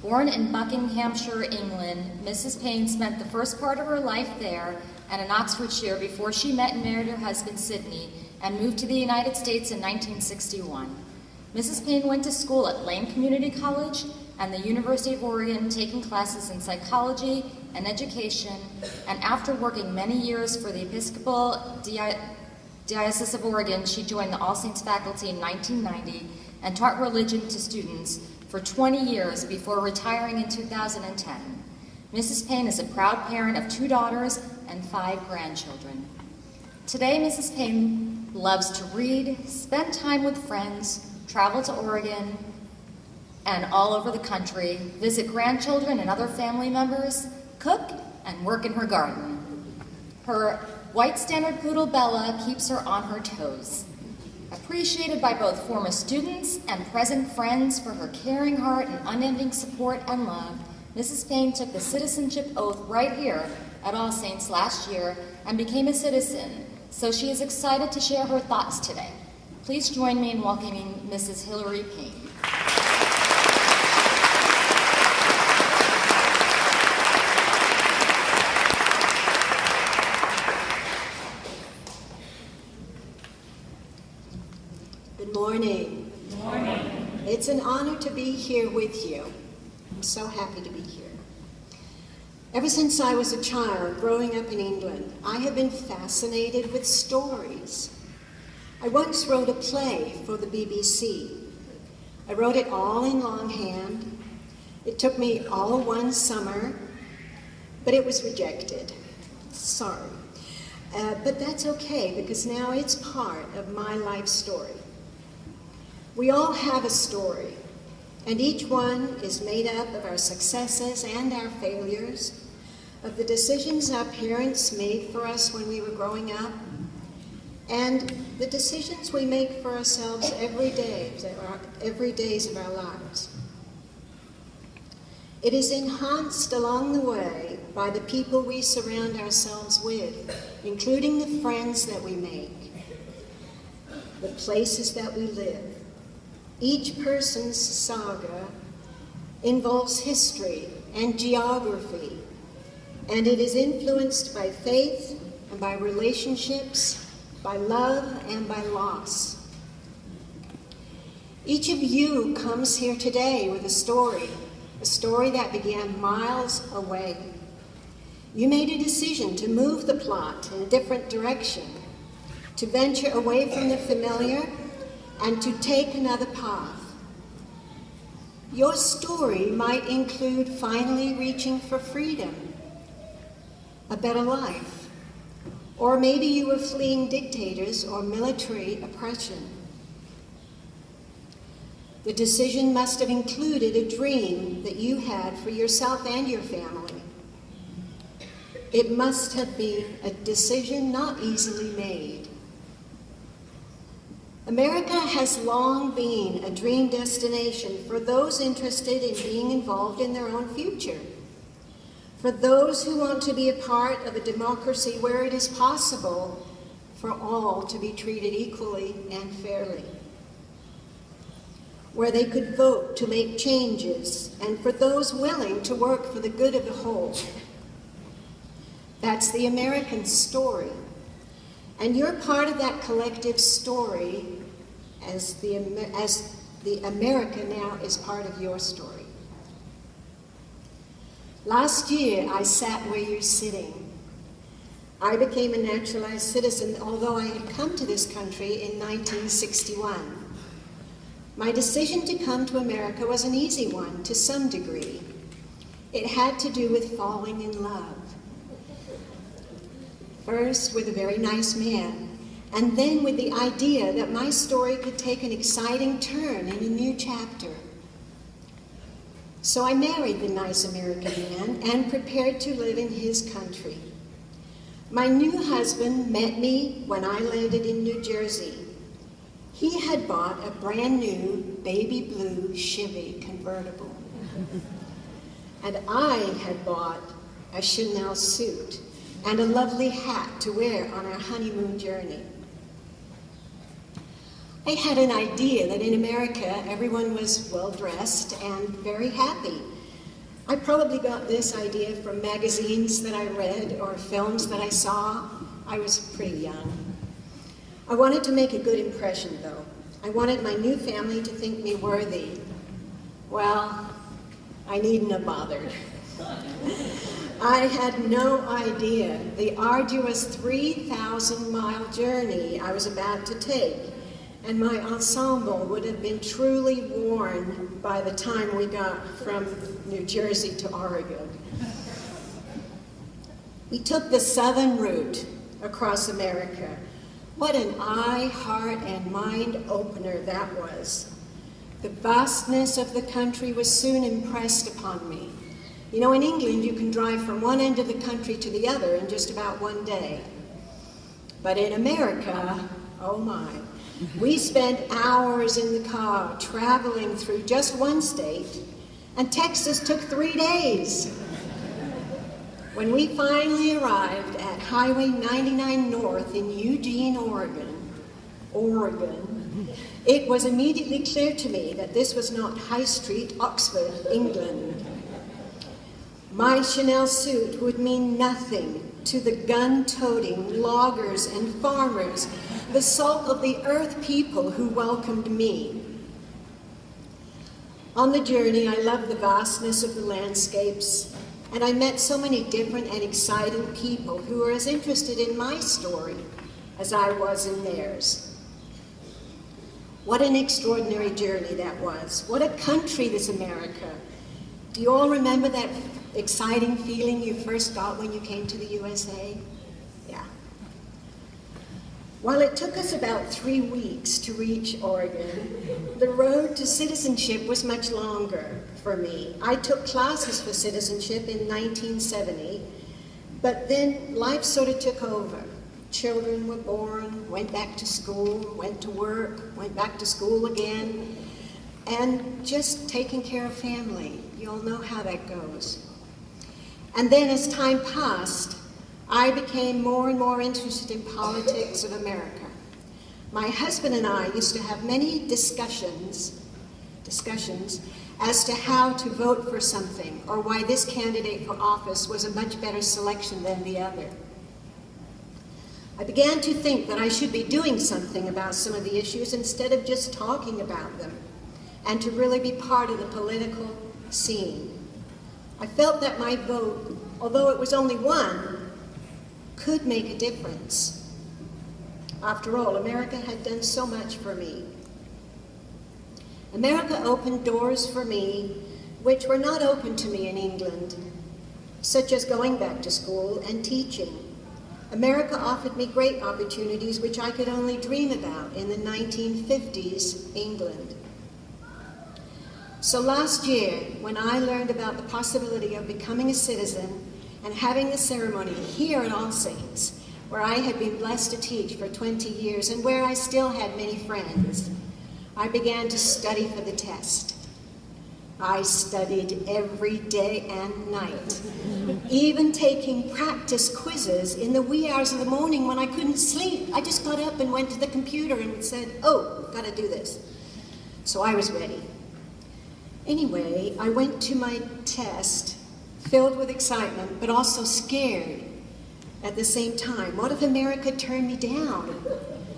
Born in Buckinghamshire, England, Mrs. Payne spent the first part of her life there and in Oxfordshire before she met and married her husband, Sidney, and moved to the United States in 1961. Mrs. Payne went to school at Lane Community College and the University of Oregon, taking classes in psychology and education, and after working many years for the Episcopal Diocese of Oregon, she joined the All Saints faculty in 1990 and taught religion to students for 20 years before retiring in 2010. Mrs. Payne is a proud parent of 2 daughters and 5 grandchildren. Today, Mrs. Payne loves to read, spend time with friends, travel to Oregon and all over the country, visit grandchildren and other family members, cook, and work in her garden. Her white standard poodle Bella keeps her on her toes. Appreciated by both former students and present friends for her caring heart and unending support and love, Mrs. Payne took the citizenship oath right here at All Saints last year and became a citizen, so she is excited to share her thoughts today. Please join me in welcoming Mrs. Hilary Payne. Good morning. Good morning. It's an honor to be here with you. I'm so happy to be here. Ever since I was a child growing up in England, I have been fascinated with stories. I once wrote a play for the BBC. I wrote it all in longhand. It took me all one summer, but it was rejected. Sorry. But that's okay, because now it's part of my life story. We all have a story, and each one is made up of our successes and our failures, of the decisions our parents made for us when we were growing up, and the decisions we make for ourselves every days of our lives. It is enhanced along the way by the people we surround ourselves with, including the friends that we make, the places that we live. Each person's saga involves history and geography, and it is influenced by faith and by relationships, by love and by loss. Each of you comes here today with a story that began miles away. You made a decision to move the plot in a different direction, to venture away from the familiar and to take another path. Your story might include finally reaching for freedom, a better life, or maybe you were fleeing dictators or military oppression. The decision must have included a dream that you had for yourself and your family. It must have been a decision not easily made. America has long been a dream destination for those interested in being involved in their own future, for those who want to be a part of a democracy where it is possible for all to be treated equally and fairly, where they could vote to make changes, and for those willing to work for the good of the whole. That's the American story. And you're part of that collective story as the America now is part of your story. Last year, I sat where you're sitting. I became a naturalized citizen, although I had come to this country in 1961. My decision to come to America was an easy one to some degree. It had to do with falling in love. First with a very nice man, and then with the idea that my story could take an exciting turn in a new chapter. So I married the nice American man and prepared to live in his country. My new husband met me when I landed in New Jersey. He had bought a brand new baby blue Chevy convertible. And I had bought a Chanel suit and a lovely hat to wear on our honeymoon journey. I had an idea that in America everyone was well-dressed and very happy, I probably got this idea from magazines that I read or films that I saw. I was pretty young. I wanted to make a good impression, though. I wanted my new family to think me worthy. Well, I needn't have bothered. I had no idea the arduous 3,000-mile journey I was about to take, and my ensemble would have been truly worn by the time we got from New Jersey to Oregon. We took the southern route across America. What an eye, heart, and mind opener that was. The vastness of the country was soon impressed upon me. You know, in England, you can drive from one end of the country to the other in just about one day. But in America, oh my, we spent hours in the car traveling through just one state, and Texas took 3 days. When we finally arrived at Highway 99 North in Eugene, Oregon, it was immediately clear to me that this was not High Street, Oxford, England. My Chanel suit would mean nothing to the gun-toting loggers and farmers, the salt of the earth people who welcomed me. On the journey, I loved the vastness of the landscapes, and I met so many different and exciting people who were as interested in my story as I was in theirs. What an extraordinary journey that was. What a country, this America. Do you all remember that exciting feeling you first got when you came to the USA? Yeah. While it took us about 3 weeks to reach Oregon, the road to citizenship was much longer for me. I took classes for citizenship in 1970, but then life sort of took over. Children were born, went back to school, went to work, went back to school again, and just taking care of family. You all know how that goes. And then as time passed, I became more and more interested in politics of America. My husband and I used to have many discussions as to how to vote for something or why this candidate for office was a much better selection than the other. I began to think that I should be doing something about some of the issues instead of just talking about them, and to really be part of the political scene. I felt that my vote, although it was only one, could make a difference. After all, America had done so much for me. America opened doors for me which were not open to me in England, such as going back to school and teaching. America offered me great opportunities which I could only dream about in the 1950s England. So last year, when I learned about the possibility of becoming a citizen and having the ceremony here at All Saints, where I had been blessed to teach for 20 years and where I still had many friends, I began to study for the test. I studied every day and night, even taking practice quizzes in the wee hours of the morning when I couldn't sleep. I just got up and went to the computer and said, oh, gotta do this. So I was ready. Anyway, I went to my test filled with excitement, but also scared at the same time. What if America turned me down?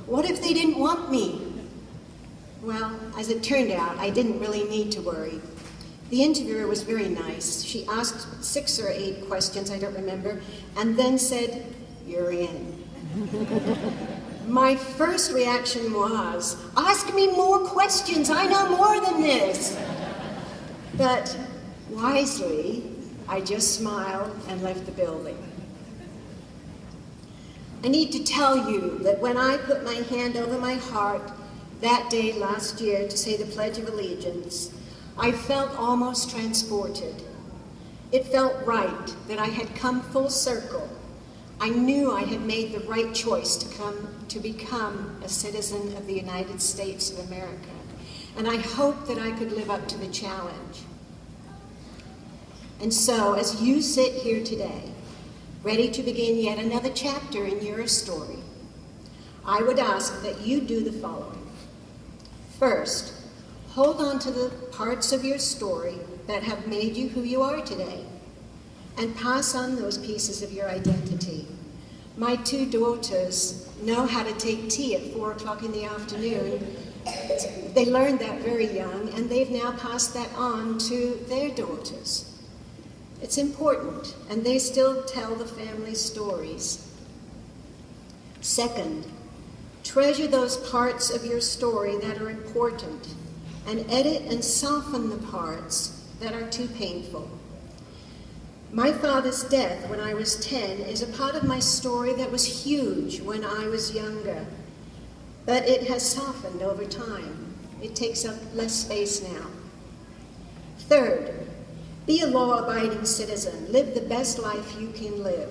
What if they didn't want me? Well, as it turned out, I didn't really need to worry. The interviewer was very nice. She asked 6 or 8 questions, I don't remember, and then said, "You're in." My first reaction was, ask me more questions, I know more than this. But wisely, I just smiled and left the building. I need to tell you that when I put my hand over my heart that day last year to say the Pledge of Allegiance, I felt almost transported. It felt right that I had come full circle. I knew I had made the right choice to become a citizen of the United States of America. And I hoped that I could live up to the challenge. And so, as you sit here today, ready to begin yet another chapter in your story, I would ask that you do the following. First, hold on to the parts of your story that have made you who you are today, and pass on those pieces of your identity. My 2 daughters know how to take tea at 4 o'clock in the afternoon. They learned that very young, and they've now passed that on to their daughters. It's important, and they still tell the family stories. Second, treasure those parts of your story that are important, and edit and soften the parts that are too painful. My father's death when I was 10 is a part of my story that was huge when I was younger, but it has softened over time. It takes up less space now. Third, be a law-abiding citizen. Live the best life you can live.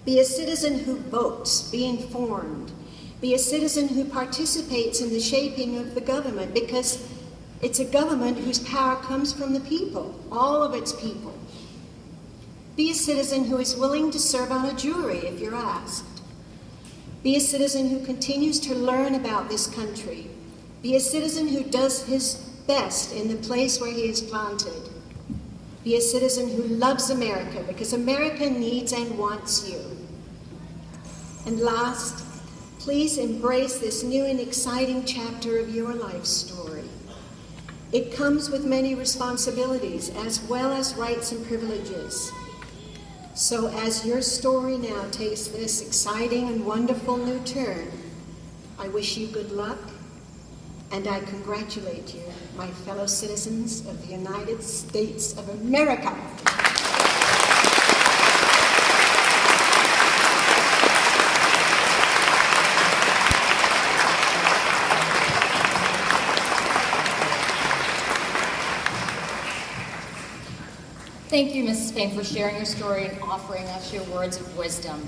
Be a citizen who votes. Be informed. Be a citizen who participates in the shaping of the government, because it's a government whose power comes from the people, all of its people. Be a citizen who is willing to serve on a jury if you're asked. Be a citizen who continues to learn about this country. Be a citizen who does his best in the place where he is planted. Be a citizen who loves America, because America needs and wants you. And last, please embrace this new and exciting chapter of your life story. It comes with many responsibilities as well as rights and privileges. So as your story now takes this exciting and wonderful new turn, I wish you good luck, and I congratulate you, my fellow citizens of the United States of America. Thank you, Mrs. Payne, for sharing your story and offering us your words of wisdom.